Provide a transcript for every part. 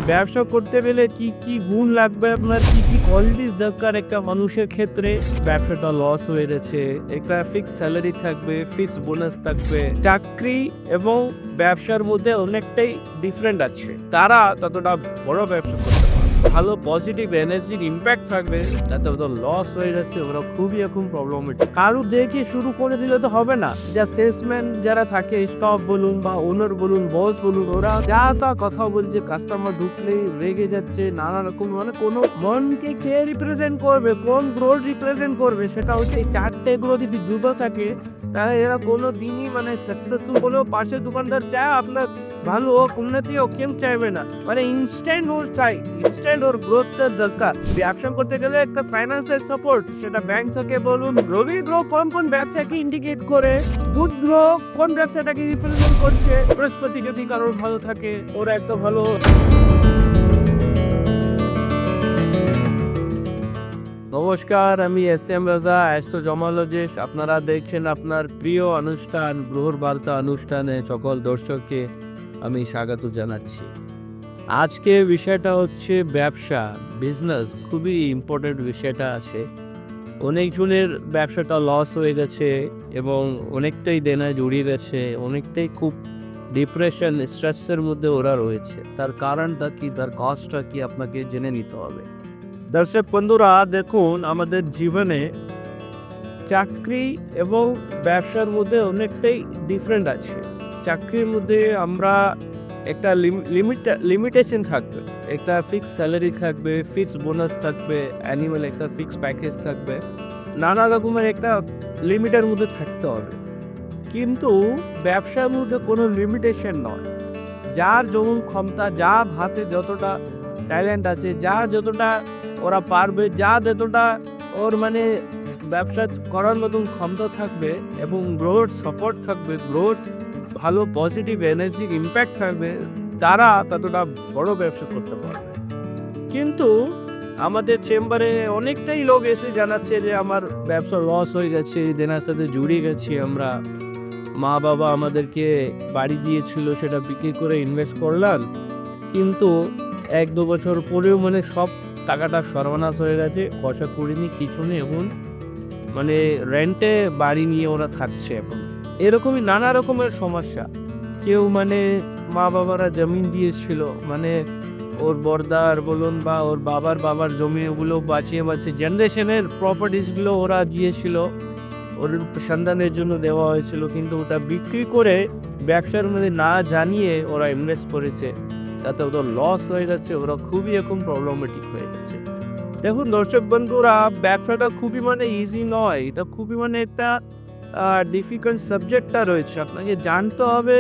ব্যবসা করতে গেলে কি কি গুণ লাগবে, আপনার কি কি কোয়ালিটিস দরকার একটা মানুষের ক্ষেত্রে। ব্যবসাটা লস হয়ে গেছে, একটা ফিক্স স্যালারি থাকবে, ফিক্স বোনাস থাকবে। চাকরি এবং ব্যবসার মধ্যে অনেকটাই ডিফারেন্ট আছে। তারা ততটা বড় ব্যবসা করতে পারে, ভালো পজিটিভ এনার্জির ইম্প্যাক্ট থাকবে। তাতে ওদের লস হয়ে যাচ্ছে, ওরা খুবই এখন প্রবলেমেটিক। কারো দেখে শুরু করে দিলে তো হবে না। যা সেলসম্যান যারা থাকে, স্টক বলুন বা ওনার বলুন, বস বলুন, ওরা যা তা কথা বলছে, কাস্টমার ঢুকলেই রেগে যাচ্ছে, নানা রকম, মানে কোনো মনকে কে রিপ্রেজেন্ট করবে, কোন গ্রোথ রিপ্রেজেন্ট করবে, সেটা হচ্ছে এই চারটে গ্রোথ যদি দুটো থাকে, তাহলে এরা কোনো দিনই মানে সাকসেসফুল হলেও পাশের দোকানদার চায় আপনার ভালো হোক, উন্নতি হোক, কেউ চাইবে না। মানে ইনস্ট্যান্ট ওর চাই, ইনস্ট্যান্ট ওর গ্রোথের দরকার। ব্যবসা করতে গেলে একটা ফাইন্যান্সিয়াল সাপোর্ট, সেটা ব্যাংক থেকে বলুন। রবি গ্রহ কোন কোন ব্যবসাকে ইন্ডিকেট করে, বুধ গ্রহ কোন ব্যবসাটাকে রিপ্রেজেন্ট করছে, বৃহস্পতি যদি কারোর ভালো থাকে, ওরা একটা ভালো। নমস্কার, আমি এস.এম. রাজা, অ্যাস্ট্রোজমোলজিস্ট। আপনারা দেখছেন আপনার প্রিয় অনুষ্ঠান গ্রহর বার্তা অনুষ্ঠানে সকল দর্শককে আমি স্বাগত জানাচ্ছি। আজকে বিষয়টা হচ্ছে ব্যবসা, বিজনেস। খুবই ইম্পর্টেন্ট বিষয়টা আছে। অনেকজনের ব্যবসাটা লস হয়ে গেছে এবং অনেকটাই দেনায় জড়িয়ে গেছে, অনেকটাই খুব ডিপ্রেশন, স্ট্রেসের মধ্যে ওরা রয়েছে। তার কারণটা কি, তার কজটা কি, আপনাকে জেনে নিতে হবে। দর্শক বন্ধুরা, দেখুন, আমাদের জীবনে চাকরি এবং ব্যবসার মধ্যে অনেকটাই ডিফারেন্ট আছে। চাকরির মধ্যে আমরা একটা লিমিটেশন থাকবে, একটা ফিক্স স্যালারি থাকবে, ফিক্স বোনাস থাকবে, অ্যানুয়াল একটা ফিক্স প্যাকেজ থাকবে, নানা রকমের একটা লিমিটের মধ্যে থাকতে হবে। কিন্তু ব্যবসার মধ্যে কোনো লিমিটেশন নয়। যার যেমন ক্ষমতা, যার হাতে যতটা ট্যালেন্ট আছে, যার যতটা ওরা পারবে, যা যতটা ওর মানে ব্যবসা করার মতন ক্ষমতা থাকবে এবং গ্রোথ সাপোর্ট থাকবে, গ্রোথ ভালো পজিটিভ এনার্জির ইম্প্যাক্ট থাকবে, তারা ততটা বড় ব্যবসা করতে পারবে। কিন্তু আমাদের চেম্বারে অনেকটাই লোক এসে জানাচ্ছে যে আমার ব্যবসা লস হয়ে গেছে, দেনার সাথে জড়িয়ে গেছি আমরা। মা বাবা আমাদেরকে বাড়ি দিয়েছিল, সেটা বিক্রি করে ইনভেস্ট করলাম, কিন্তু 1-2 বছর পরেও মানে সব টাকাটা সর্বনাশ হয়ে গেছে, পয়সা করিনি, কিছু নেই। এখন মানে রেন্টে বাড়ি নিয়ে ওরা থাকছে। এখন এরকমই নানা রকমের সমস্যা। কেউ মানে মা বাবারা জমিন দিয়েছিল, মানে ওর বর্দার বলুন বা ওর বাবার জমি, ওগুলো বাঁচিয়ে জেনারেশনের প্রপার্টিসগুলো ওরা দিয়েছিল, ওর সন্তানের জন্য দেওয়া হয়েছিল, কিন্তু ওটা বিক্রি করে ব্যবসার মধ্যে না জানিয়ে ওরা ইনভেস্ট করেছে, তাতে ওদের লস হয়ে গেছে। ওরা খুবই এখন প্রবলেমেটিক হয়ে গেছে। দেখুন দর্শক বন্ধুরা, ব্যবসাটা খুবই মানে ইজি নয়, এটা খুবই মানে একটা ডিফিকাল্ট সাবজেক্টটা রয়েছে। আপনাকে জানতে হবে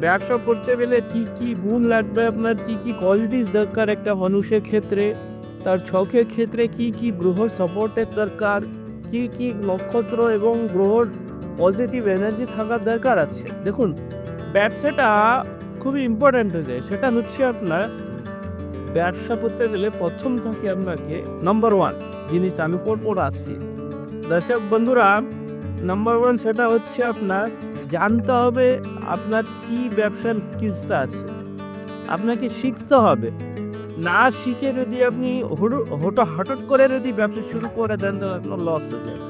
ব্যবসা করতে গেলে কি কি গুণ লাগবে, আপনার কি কি কোয়ালিটিস দরকার একটা মানুষের ক্ষেত্রে, তার ছকের ক্ষেত্রে কি কি গ্রহ সাপোর্টের দরকার, কি কি নক্ষত্র এবং গ্রহর পজিটিভ এনার্জি থাকার দরকার আছে। দেখুন, ব্যবসাটা খুবই ইম্পর্ট্যান্ট হয়ে যায়। সেটা হচ্ছে আপনার ব্যবসা করতে গেলে প্রথম থেকে আপনাকে নাম্বার 1 জিনিসটা আমি পর আসছি। দর্শক বন্ধুরা, নাম্বার 1 সেটা হচ্ছে আপনার জানতে হবে আপনার কি ব্যবসার স্কিলসটা আছে, আপনাকে শিখতে হবে। না শিখে যদি আপনি হঠাৎ করে যদি ব্যবসা শুরু করে দেন, তো আপনার লস হয়ে যাবে।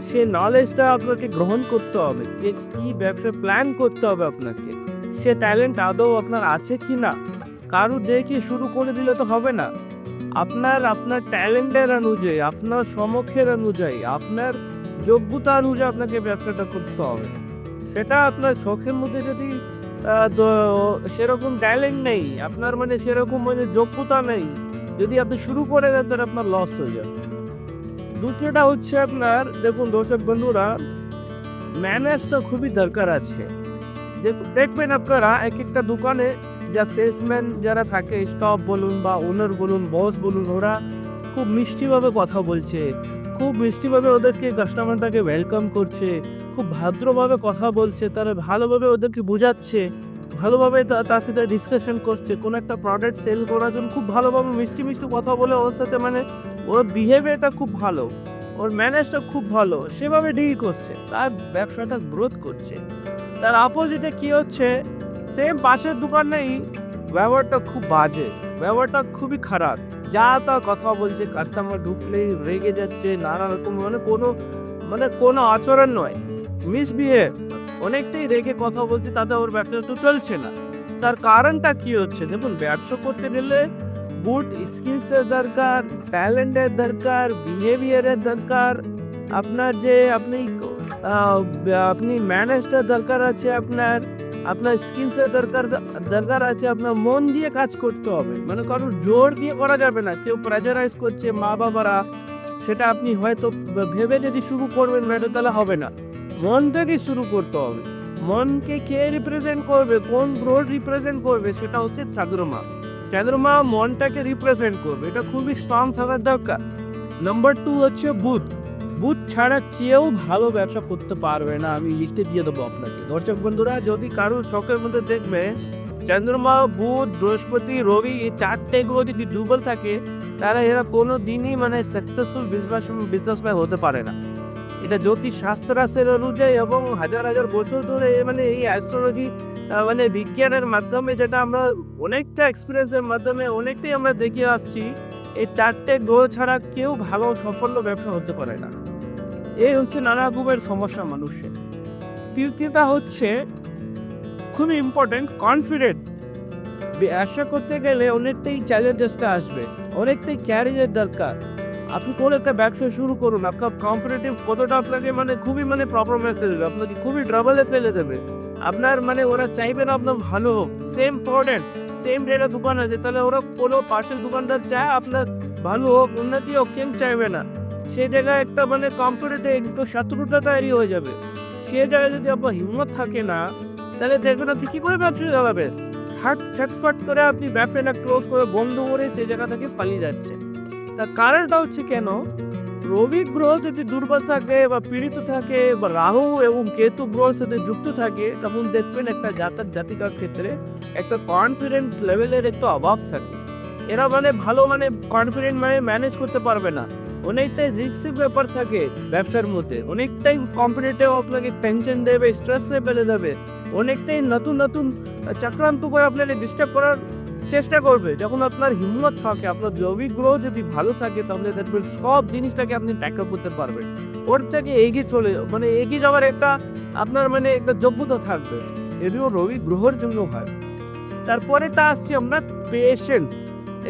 সে নলেজটা আপনাকে গ্রহণ করতে হবে, যে কি ব্যবসা প্ল্যান করতে হবে আপনাকে, সে ট্যালেন্ট আদৌ আপনার আছে কি না। কারো দেখে শুরু করে দিলে তো হবে না। আপনার ট্যালেন্টের অনুযায়ী, আপনার সমক্ষের অনুযায়ী, আপনার যোগ্যতা অনুযায়ী আপনাকে ব্যবসাটা করতে হবে। সেটা আপনার চোখের মধ্যে যদি সেরকম ট্যালেন্ট নেই, আপনার মানে সেরকম মানে যোগ্যতা নেই, যদি আপনি শুরু করে দেন, তাহলে আপনার লস হয়ে যাবে। দ্বিতীয়টা হচ্ছে আপনার, দেখুন দর্শক বন্ধুরা, ম্যানেজটা খুবই দরকার আছে। দেখবেন আপনারা এক একটা দোকানে যা সেলসম্যান যারা থাকে, স্টক বলুন বা ওনার বলুন, বস বলুন, ওরা খুব মিষ্টিভাবে কথা বলছে, খুব মিষ্টিভাবে ওদেরকে কাস্টমারটাকে ওয়েলকাম করছে, খুব ভদ্রভাবে কথা বলছে, তারা ভালোভাবে ওদেরকে বোঝাচ্ছে, ভালোভাবে তার সাথে ডিসকাশন করছে, কোনো একটা প্রোডাক্ট সেল করার জন্য খুব ভালোভাবে মিষ্টি কথা বলে ওর সাথে, মানে ওর বিহেভিয়ারটা খুব ভালো, ওর ম্যানেজটা খুব ভালো, সেভাবে ডিল করছে, তার ব্যবসাটা গ্রোথ করছে। তার অপোজিটে কি হচ্ছে, সেম পাশের দোকানেই ব্যবহারটা খুব বাজে, ব্যবহারটা খুবই খারাপ। যা তা কথা বলছে, কাস্টমার ঢুকলেই রেগে যাচ্ছে, নানা রকম কোনো আচরণ নয়, মিসবিহেভ, অনেকটাই রেগে কথা বলছে, তাতে ওর ব্যবসা তো চলছে না। তার কারণটা কি হচ্ছে? দেখুন, ব্যবসা করতে গেলে গুড স্কিলসের দরকার, ট্যালেন্টের দরকার, বিহেভিয়ারের দরকার, আপনার যে আপনি ম্যানেজটার দরকার আছে, আপনার স্কিলসের দরকার আছে, আপনার মন দিয়ে কাজ করতে হবে, মানে কারোর জোর দিয়ে করা যাবে না। কেউ প্রেজারাইজ করছে মা বাবারা, সেটা আপনি হয়তো ভেবে যদি শুরু করবেন ম্যাডাম, তাহলে হবে না। মন থেকে শুরু করতে হবে। মনকে কে রিপ্রেজেন্ট করবে, কোন ব্রোড রিপ্রেজেন্ট করবে, সেটা হচ্ছে চন্দ্রমা। চন্দ্রমা মনটাকে রিপ্রেজেন্ট করবে, এটা খুবই স্ট্রং থাকার দরকার। নাম্বার 2 হচ্ছে বুধ। বুধ ছাড়া কেউ ভালো ব্যবসা করতে পারবে না, আমি লিস্টে দিয়ে দেবো আপনাকে। দর্শক বন্ধুরা, যদি কারোর চোখের মধ্যে দেখবে চন্দ্রমা, বুধ, বৃহস্পতি, রবি, এই 4টে গ্রহ যদি দুর্বল থাকে, তাহলে এরা কোনো দিনই সাকসেসফুল বিজনেসম্যান হতে পারে না। এটা জ্যোতিষ শাস্ত্রের অনুযায়ী এবং হাজার হাজার বছর ধরে এই অ্যাস্ট্রোলজি বিজ্ঞানের মাধ্যমে, যেটা আমরা অনেকটা এক্সপিরিয়েন্সের মাধ্যমে অনেকটাই আমরা দেখে আসছি, এই 4টে গ্রহ ছাড়া কেউ ভালো সাফল্য ব্যবসা হতে পারে না। এই হচ্ছে নানা রকমের সমস্যা মানুষের। তৃতীয়টা হচ্ছে খুবই ইম্পর্টেন্ট, কনফিডেন্ট। ব্যবসা করতে গেলে অনেকটাই চ্যালেঞ্জেসটা আসবে, অনেকটাই ক্যারিয়ার দরকার। আপনি কোনো একটা ব্যবসা শুরু করুন, আপনার কম্পিটিটিভ কতটা আপনাকে খুবই প্রবলেমে ফেলে দেবে, আপনাকে খুবই ট্রাবলে ফেলে দেবে। আপনার ওরা চাইবে না আপনার ভালো হোক। সেম প্রোডাক্ট, সেম রেটের দোকান আছে, তাহলে ওরা কোনো পাশের দোকানদার চায় আপনার ভালো হোক, উন্নতি হোক, কেউ চাইবে না। সেই জায়গায় একটা কম্পিটিটিভ একটু শত্রুতা তৈরি হয়ে যাবে। সে জায়গায় যদি আপনার হিম্মত থাকে না, তাহলে দেখবেন আপনি কী করে ব্যবসা চালাবেন। ছটফট করে আপনি ব্যবসাটা ক্লোজ করে বন্ধ করে সেই জায়গা থেকে পালিয়ে যাচ্ছে। তার কারণটা হচ্ছে, কেন? রবি গ্রহ যদি দুর্বল থাকে বা পীড়িত থাকে, বা রাহু এবং কেতু গ্রহের সাথে যুক্ত থাকে, তখন দেখবেন একটা জাতিকার ক্ষেত্রে একটা কনফিডেন্ট লেভেলের একটু অভাব থাকে। এরা ভালো কনফিডেন্ট ম্যানেজ করতে পারবে না। অনেকটাই রিস্কি ব্যাপার থাকে ব্যবসার মধ্যে, অনেকটাই কম্পিটিটিভ, আপনাকে টেনশন দেবে, স্ট্রেসে ফেলে দেবে, অনেকটাই নতুন নতুন চক্রান্ত করে আপনাকে ডিস্টার্ব করার চেষ্টা করবে। যখন আপনার হিম্মত থাকে, আপনার জৈবিক গ্রহ যদি ভালো থাকে, তাহলে দেখবেন সব জিনিসটাকে আপনি ট্যাকল করতে পারবেন। ওর থেকে এগিয়ে যাওয়ার আপনার একটা যোগ্যতা থাকবে। এদিও রবি গ্রহের জন্য হয়। তারপরেটা আসছে আপনার পেশেন্স।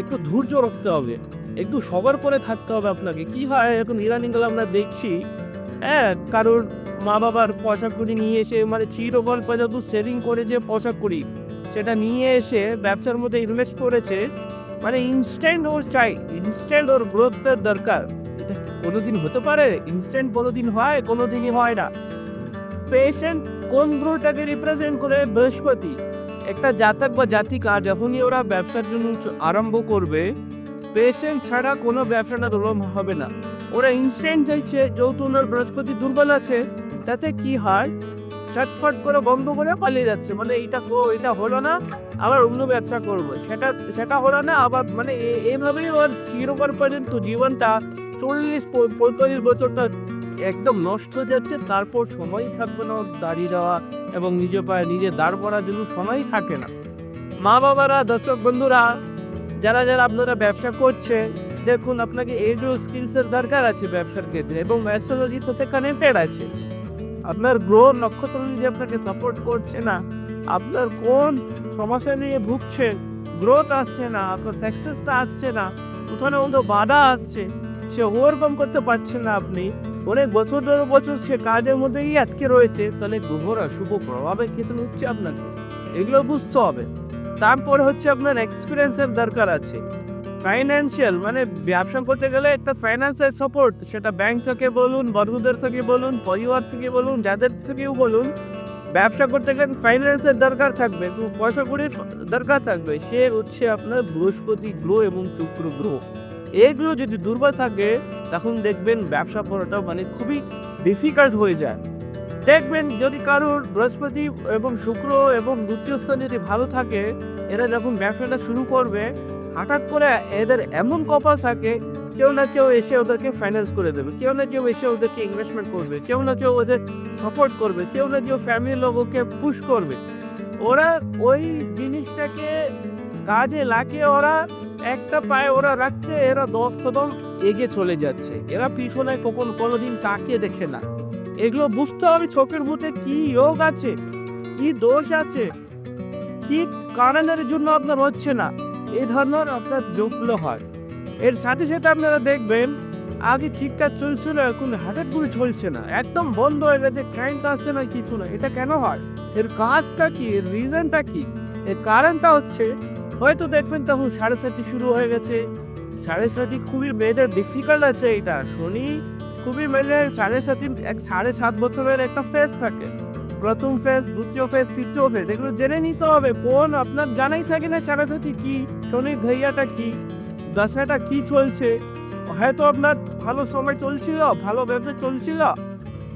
একটু ধৈর্য রাখতে হবে, একটু সবার পরে থাকতে হবে আপনাকে। কি হয় এখন ইদানিংকালে আমরা দেখছি, কারোর মা বাবার পয়সা কড়ি নিয়ে এসে চিরকাল পর্যন্ত সেভিং করে যে পয়সা কড়ি, সেটা নিয়ে এসে ব্যবসার মধ্যে ইনভেস্ট করেছে। ইনস্ট্যান্ট ওর চাই, ইনস্ট্যান্ট ওর গ্রোথের দরকার। এটা কোনোদিন হতে পারে? ইনস্ট্যান্ট কোনোদিন হয়? কোনোদিনই হয় না। পেশেন্ট কোন গ্রহটাকে রিপ্রেজেন্ট করে? বৃহস্পতি। একটা জাতক বা জাতিকা যখনই ওরা ব্যবসার জন্য আরম্ভ করবে, পেশেন্ট ছাড়া কোনো ব্যবসাটা দুর্লভ হবে না। ওরা ইনস্ট্যান্ট চাইছে, যেহেতু ওনার বৃহস্পতি দুর্বল আছে, তাতে কি হয়, চটফট করে বন্ধ করে পালিয়ে যাচ্ছে। এটা হলো না, আবার অন্য ব্যবসা করবো, সেটা হলো না, আবার এইভাবেই ওর চিরকাল পর্যন্ত জীবনটা 40-45 বছরটা একদম নষ্ট হয়ে যাচ্ছে। তারপর সময়ই থাকবে না ওর দাঁড়িয়ে দেওয়া এবং নিজের পায়ে নিজে দাঁড় করার জন্য সময়ই থাকে না। মা বাবারা, দর্শক বন্ধুরা, যারা আপনারা ব্যবসা করছে, দেখুন, আপনাকে এইগুলো স্কিলসের দরকার আছে ব্যবসার ক্ষেত্রে, এবং অ্যাস্ট্রোলজির সাথে কানেক্টেড আছে। আপনার গ্রহ নক্ষত্র যদি আপনাকে সাপোর্ট করছে না, আপনার কোন সমস্যা নিয়ে ভুগছেন, গ্রোথ আসছে না, আপনার সাকসেসটা আসছে না, কোথাও না কোথাও বাধা আসছে, সে ওভারকাম করতে পারছেন না, আপনি অনেক বছর সে কাজের মধ্যেই আটকে রয়েছে, তাহলে গ্রহরা শুভ প্রভাবের ক্ষেত্রে হচ্ছে আপনাকে, এগুলো বুঝতে হবে। তারপরে হচ্ছে আপনার এক্সপিরিয়েন্সের দরকার আছে। ফাইন্যান্সিয়াল ব্যবসা করতে গেলে একটা ফাইন্যান্সিয়াল সাপোর্ট, সেটা ব্যাংক থেকে বলুন, বন্ধুদের থেকে বলুন, পরিবার থেকে বলুন, যাদের থেকেও বলুন, ব্যবসা করতে গেলে ফাইন্যান্সের দরকার থাকবে, পয়সা কড়ির দরকার থাকবে। সে হচ্ছে আপনার বৃহস্পতি গ্রহ এবং শুক্র গ্রহ। এগুলো যদি দুর্বল থাকে, তখন দেখবেন ব্যবসা করাটা খুবই ডিফিকাল্ট হয়ে যায়। দেখবেন যদি কারোর বৃহস্পতি এবং শুক্র এবং দ্বিতীয় স্থান যদি ভালো থাকে, এরা যখন ব্যবসাটা শুরু করবে, হঠাৎ করে এদের এমন কপাল থাকে, কেউ না কেউ এসে ওদেরকে ফাইন্যান্স করে দেবে, কেউ না কেউ এসে ওদেরকে ইনভেস্টমেন্ট করবে, কেউ না কেউ ওদের সাপোর্ট করবে, কেউ না কেউ ফ্যামিলির লোককে পুশ করবে। ওরা ওই জিনিসটাকে কাজে লাগিয়ে ওরা একটা পায়ে ওরা রাখছে, এরা 10 কদম এগিয়ে চলে যাচ্ছে। এরা পিছনে কোনোদিন তাকিয়ে দেখে না। এগুলো বুঝতে হবে চোখের মধ্যে কি যোগ আছে, কি দোষ আছে, কি কারণের জন্য আপনার হচ্ছে না, এই ধরনের আপনার যোগগুলো হয়। এর সাথে সাথে আপনারা দেখবেন আগে ঠিকঠাক চলছিল, এখন হঠাৎ করে চলছে না, একদম বন্ধ হয়ে গেছে, ক্লায়েন্ট আসছে না, কিছু না। এটা কেন হয়? এর কাজটা কি, এর রিজনটা কি? এর কারণটা হচ্ছে হয়তো দেখবেন তখন 7:30 শুরু হয়ে গেছে। 7:30 খুবই মেয়েদের ডিফিকাল্ট আছে। এটা শুনি খুবই মেয়েদের 7:30 7.5 বছরের একটা ফেজ থাকে। প্রথম ফেজ, দ্বিতীয় ফেজ, তৃতীয় ফেজ, এগুলো জেনে নিতে হবে। কোন আপনার জানাই থাকে না 7:30 কি, শনির ধাইয়াটা কি, দশাটা কি চলছে। হয়তো আপনার ভালো সময় চলছিল, ভালো ব্যবসা চলছিল,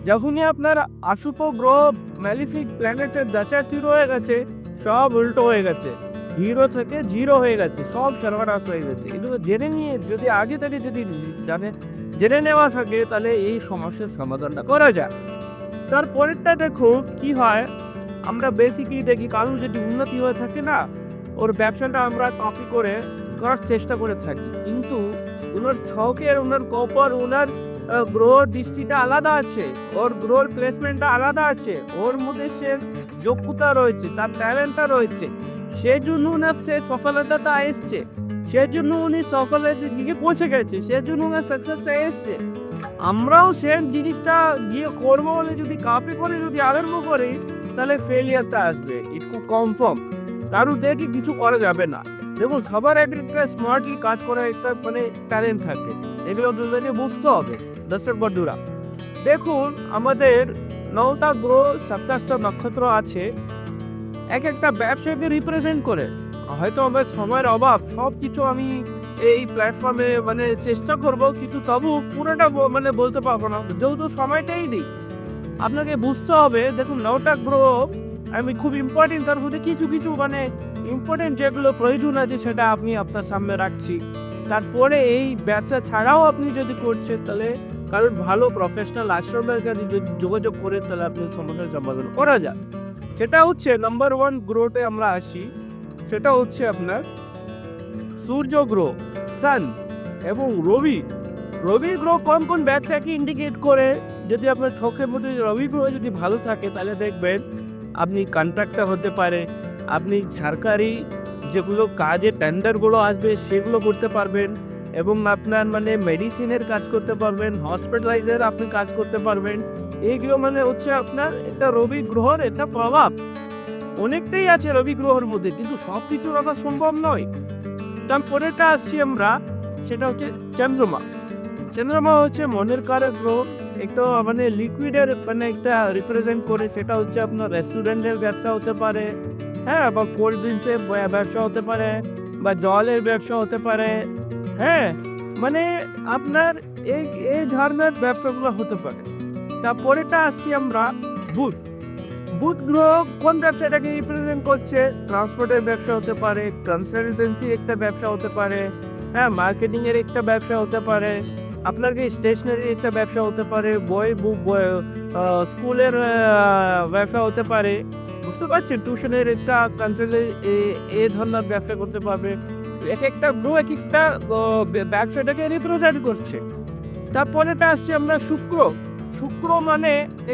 যখনই আপনার অশুভ গ্রহ ম্যালিফিক প্ল্যানেটের দশা শুরু হয়ে গেছে, সব উল্টো হয়ে গেছে, হিরো থেকে জিরো হয়ে গেছে, সব সর্বনাশ হয়ে গেছে। এগুলো জেনে নিয়ে যদি আগে থেকে যদি জেনে নেওয়া থাকে, তাহলে এই সমস্যার সমাধানটা করা যায়। তারপরেরটা দেখুন কি হয়, আমরা বেসিকলি দেখি কারোর যদি উন্নতি হয়ে থাকে না, ওর ব্যবসাটা আমরা কপি করে করার চেষ্টা করে থাকি, কিন্তু ওনার ছকের, ওনার কপার, ওনার গ্রহ দৃষ্টিটা আলাদা আছে, ওর গ্রহর প্লেসমেন্টটা আলাদা আছে, ওর মধ্যে সে যোগ্যতা রয়েছে, তার ট্যালেন্টটা রয়েছে, সেই জন্য ওনার সে সফলতাটা এসছে, সেই জন্য উনি সফলতার দিকে পৌঁছে গেছে, সেই জন্য ওনার সাকসেসটা এসছে। আমরাও সেম জিনিসটা গিয়ে করবো বলে যদি কপি করে যদি আরম্ভ করি, তাহলে ফেলিয়ারটা আসবে, একটু কনফার্ম। কারো দেখে কিছু করা যাবে না। দেখুন, সবার একটা স্মার্টলি কাজ করার একটা ট্যালেন্ট থাকে, এগুলো দুজনে বুঝতে হবে। দর্শক বন্ধুরা, দেখুন আমাদের 9টা গ্রহ, 27টা নক্ষত্র আছে, এক একটা ব্যবসাকে রিপ্রেজেন্ট করে। হয়তো আমার সময়ের অভাব, সব কিছু আমি এই প্ল্যাটফর্মে চেষ্টা করব, কিন্তু তবু পুরোটা বলতে পারবো না, যেহেতু সময়টাই দিই। আপনাকে বুঝতে হবে, দেখুন 9টা গ্রহ আমি খুব ইম্পর্টেন্ট, তার মধ্যে কিছু ইম্পর্টেন্ট যেগুলো প্রয়োজন আছে সেটা আমি আপনার সামনে রাখছি। তারপরে এই ব্যবসা ছাড়াও আপনি যদি করছেন, তাহলে কারণ ভালো প্রফেশনাল আশ্রমের কাছে যদি যোগাযোগ করে, তাহলে আপনি সমস্যার সমাধান করা যায়। সেটা হচ্ছে নাম্বার 1 গ্রহতে আমরা আসি, সেটা হচ্ছে আপনার সূর্য গ্রহ, সান এবং রবি। রবি গ্রহ কোন ব্যবসাকে ইন্ডিকেট করে? যদি আপনার ছকের মধ্যে রবি গ্রহ যদি ভালো থাকে, তাহলে দেখবেন আপনি কন্ট্রাক্টর হতে পারে, আপনি সরকারি যেগুলো কাজে টেন্ডারগুলো আসবে সেগুলো করতে পারবেন, এবং আপনার মেডিসিনের কাজ করতে পারবেন, হসপিটালাইজের আপনি কাজ করতে পারবেন। এইগুলো হচ্ছে আপনার একটা রবি গ্রহর একটা প্রভাব। অনেকটাই আছে রবি গ্রহের মধ্যে, কিন্তু সব কিছু রাখা সম্ভব নয়। তারপরেটা আসছি আমরা, সেটা হচ্ছে চন্দ্রমা। চন্দ্রমা হচ্ছে মনের কারক গ্রহ, একটা লিকুইডের একটা রিপ্রেজেন্ট করে। সেটা হচ্ছে আপনার রেস্টুরেন্টের ব্যবসা হতে পারে, হ্যাঁ, বা কোল্ড ড্রিঙ্কসের ব্যবসা হতে পারে, বা জলের ব্যবসা হতে পারে, হ্যাঁ, আপনার এই ধরনের ব্যবসাগুলো হতে পারে। তারপরেটা আসছি আমরা বুধ। বুধ গ্রহ কোন ব্যবসাটাকে রিপ্রেজেন্ট করছে? ট্রান্সপোর্টের ব্যবসা হতে পারে, কনসালটেন্সি একটা ব্যবসা হতে পারে, হ্যাঁ, মার্কেটিং এর একটা ব্যবসা হতে পারে, আপনার কি স্টেশনারি একটা ব্যবসা হতে পারে, স্কুলের ব্যবসা হতে পারে, বুঝতে পারছেন, টিউশনের একটা এই ধরনের ব্যবসা করতে পারবে। এক একটা গ্রহ এক একটা ব্যবসাটাকে রিপ্রেজেন্ট করছে। তারপরেটা আসছে আমরা শুক্র। শুক্র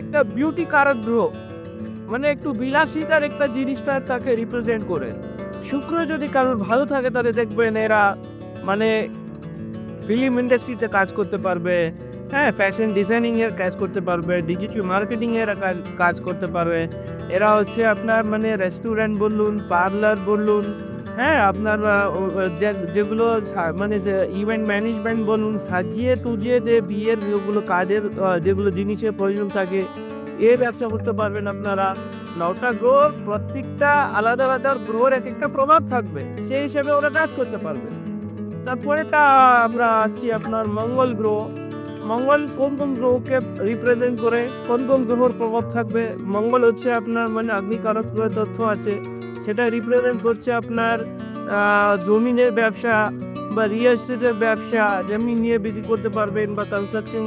একটা বিউটি কারক গ্রহ, একটু বিলাসিতার একটা জিনিসটা তাকে রিপ্রেজেন্ট করে। শুক্র যদি কারোর ভালো থাকে, তাহলে দেখবেন এরা ফিল্ম ইন্ডাস্ট্রিতে কাজ করতে পারবে, হ্যাঁ, ফ্যাশন ডিজাইনিং এর কাজ করতে পারবে, ডিজিটাল মার্কেটিং এর কাজ করতে পারবে। এরা হচ্ছে আপনার রেস্টুরেন্ট বলুন, পার্লার বলুন, হ্যাঁ, আপনার যেগুলো ইভেন্ট ম্যানেজমেন্ট বলুন, সাজিয়ে টুজিয়ে যে বিয়ের যেগুলো কাজের যেগুলো জিনিসের প্রয়োজন থাকে, এ ব্যবসা করতে পারবেন আপনারা। 9টা গ্রহ, প্রত্যেকটা আলাদা আলাদা গ্রহের এক একটা প্রভাব থাকবে, সেই হিসেবে ওরা কাজ করতে পারবে। তারপরেটা আমরা আসছি আপনার মঙ্গল গ্রহ। মঙ্গল কোন গ্রহকে রিপ্রেজেন্ট করে, কোন গ্রহের প্রভাব থাকবে? মঙ্গল হচ্ছে আপনার অগ্নিকারক গ্রহের তথ্য আছে, সেটা রিপ্রেজেন্ট করছে আপনার জমিনের ব্যবসা বা রিয়েল এস্টেটের ব্যবসা, জমি নিয়ে বিক্রি করতে পারবেন বা কনস্ট্রাকশন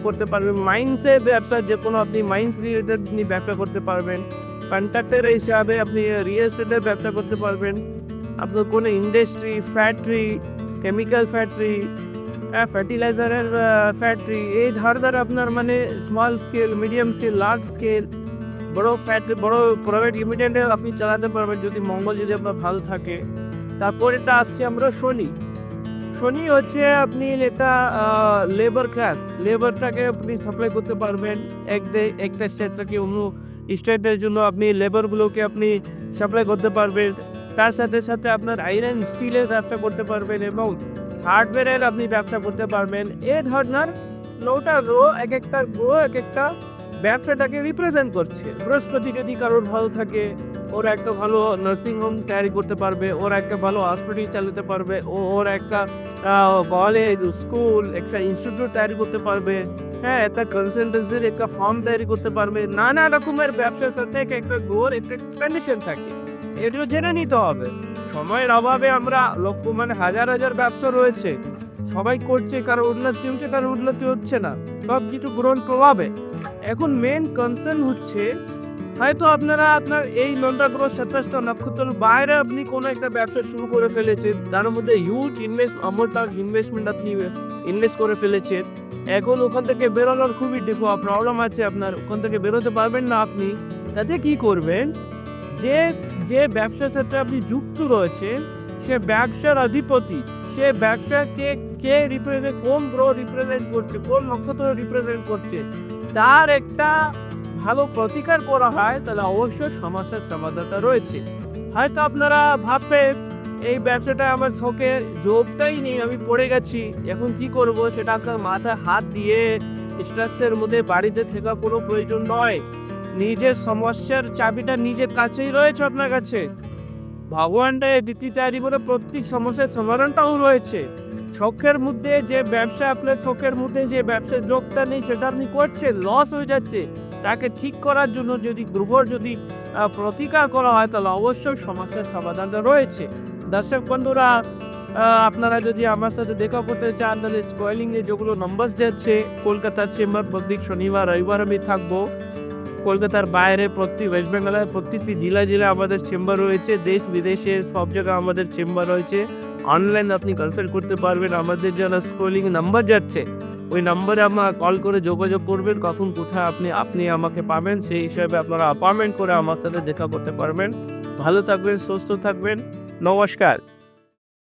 করতে পারবেন। মাইন্সের ব্যবসা, যে কোনো আপনি মাইন্স রিলেটেড ব্যবসা করতে পারবেন। কন্ট্রাক্টর হিসাবে আপনি রিয়েল এস্টেটের ব্যবসা করতে পারবেন। আপনার কোনো ইন্ডাস্ট্রি, ফ্যাক্টরি, কেমিক্যাল ফ্যাক্টরি, ফার্টিলাইজারের ফ্যাক্টরি, এই ধরনের আপনার মানে small scale, medium scale, large scale, বড় ফ্যাক্টরি, বড় প্রাইভেট লিমিটেডে আপনি চালাতে পারবেন যদি মঙ্গল যদি আপনার ভালো থাকে। তারপরেটা আসছে আমরা শনি। শনি হচ্ছে আপনি এটা লেবার ক্লাস, লেবারটাকে আপনি সাপ্লাই করতে পারবেন একটা স্টেট থেকে অন্য স্টেটের জন্য আপনি লেবারগুলোকে আপনি সাপ্লাই করতে পারবেন। তার সাথে সাথে আপনার আয়রন স্টিলের ব্যবসা করতে পারবেন এবং হার্ডওয়্যারের আপনি ব্যবসা করতে পারবেন। এই ধরনের নটা গ্রহ এক একটা গ্রহ এক একটা ব্যবসাটাকে রিপ্রেজেন্ট করছে। বৃহস্পতি যদি কারোর ভালো থাকে, ওরা একটা ভালো নার্সিংহোম তৈরি করতে পারবে, ওরা একটা ভালো হসপিটাল চালাতে পারবে, ওর একটা কলেজ, স্কুল, একটা ইনস্টিটিউট তৈরি করতে পারবে, হ্যাঁ, একটা কনসালটেন্সির একটা ফার্ম তৈরি করতে পারবে। নানা রকমের ব্যবসার সাথে একটা গ্রোর একটা কন্ডিশন থাকে, এগুলো জেনে নিতে হবে। সময়ের অভাবে আমরা মানে হাজার হাজার ব্যবসা রয়েছে, সবাই করছে, কারো উন্নতি হচ্ছে, কারো উন্নতি হচ্ছে না, সব কিছু গ্রহণ প্রভাবে। এখন মেন কনসার্ন হচ্ছে হয়তো আপনারা আপনার এই নটা গ্রহ 27টা নক্ষত্রের বাইরে আপনি কোনো একটা ব্যবসা শুরু করে ফেলেছেন, তার মধ্যে হিউজ ইনভেস্টমেন্ট আপনি ইনভেস্ট করে ফেলেছেন। এখন ওখান থেকে বেরোনোর খুবই প্রবলেম আছে, আপনার ওখান থেকে বেরোতে পারবেন না আপনি। তাতে কি করবেন, যে যে ব্যবসার সাথে আপনি যুক্ত রয়েছেন সে ব্যবসার অধিপতি, সে ব্যবসাকে কে রিপ্রেজেন্ট, কোন গ্রহ রিপ্রেজেন্ট করছে, কোন নক্ষত্র রিপ্রেজেন্ট করছে, তার একটা ভালো প্রতিকার করা হয়, তাহলে অবশ্যই সমস্যার সমাধানটা রয়েছে। হয়তো আপনারা ভাববেন এই ব্যবসাটা আমার চোখে যোগটাই নেই, আমি পড়ে গেছি, এখন কি করব, সেটা আপনার মাথায় হাত দিয়ে স্ট্রেসের মধ্যে বাড়িতে থাকা কোনো প্রয়োজন নয়। নিজের সমস্যার চাবিটা নিজের কাছেই রয়েছে, আপনার কাছে। ভগবানটা দিতে চাইনি বলে প্রত্যেক সমস্যার সমাধানটাও রয়েছে। চোখের মধ্যে যে ব্যবসা, আপনার চোখের মধ্যে যে ব্যবসার যোগটা নেই সেটা আপনি করছেন, লস হয়ে যাচ্ছে, তাকে ঠিক করার জন্য যদি গ্রহর যদি প্রতিকার করা হয় তাহলে অবশ্যই সমস্যার সমাধানটা রয়েছে। দর্শক বন্ধুরা, আপনারা যদি আমার সাথে দেখা করতে চান তাহলে স্কোয়ালিংয়ে যেগুলো নম্বর যাচ্ছে, কলকাতার চেম্বার প্রত্যেক শনিবার রবিবার আমি থাকবো। কলকাতার বাইরে ওয়েস্ট বেঙ্গলের প্রত্যেকটি জেলায় আমাদের চেম্বার রয়েছে, দেশ বিদেশে সব জায়গায় আমাদের চেম্বার রয়েছে। অনলাইন আপনি কনসাল্ট করতে পারবেন। আমাদের যারা স্কোলিং নাম্বার যাচ্ছে ওই নাম্বারে আমার কল করে যোগাযোগ করবেন, কখন কোথায় আপনি আমাকে পাবেন, সেই হিসাবে আপনারা অ্যাপয়েন্টমেন্ট করে আমার সাথে দেখা করতে পারবেন। ভালো থাকবেন, সুস্থ থাকবেন, নমস্কার।